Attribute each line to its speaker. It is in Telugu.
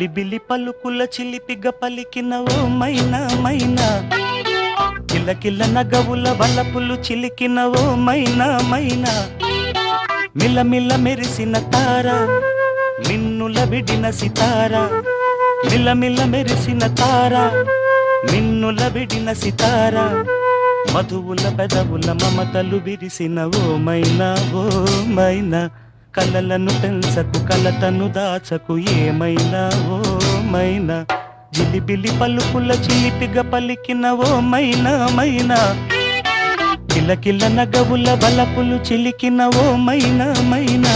Speaker 1: జిలిబిలి పలుకుల చిలిపిగ పలికిన ఓ మైనా మైనా, కిలకిల నగవుల వలపులు చిలికిన ఓ మైనా మైనా, మిలమిల మెరిసిన తార మిన్నుల విడిన సితార, మిలమిల మెరిసిన తార మిన్నుల విడిన సితార, మధువుల పెదవుల మమతలు విరిసిన ఓ మైనా ఓ మైనా, కలలను పెంచకు కలతను దాచకు ఏమైనా ఓ మైనా, జిలిబిలి పలుకుల చిలిపిగ పలికిన ఓ మైనా మైనా, కిలకిల నగవుల బలపులు చిలికిన ఓ మైనా మైనా.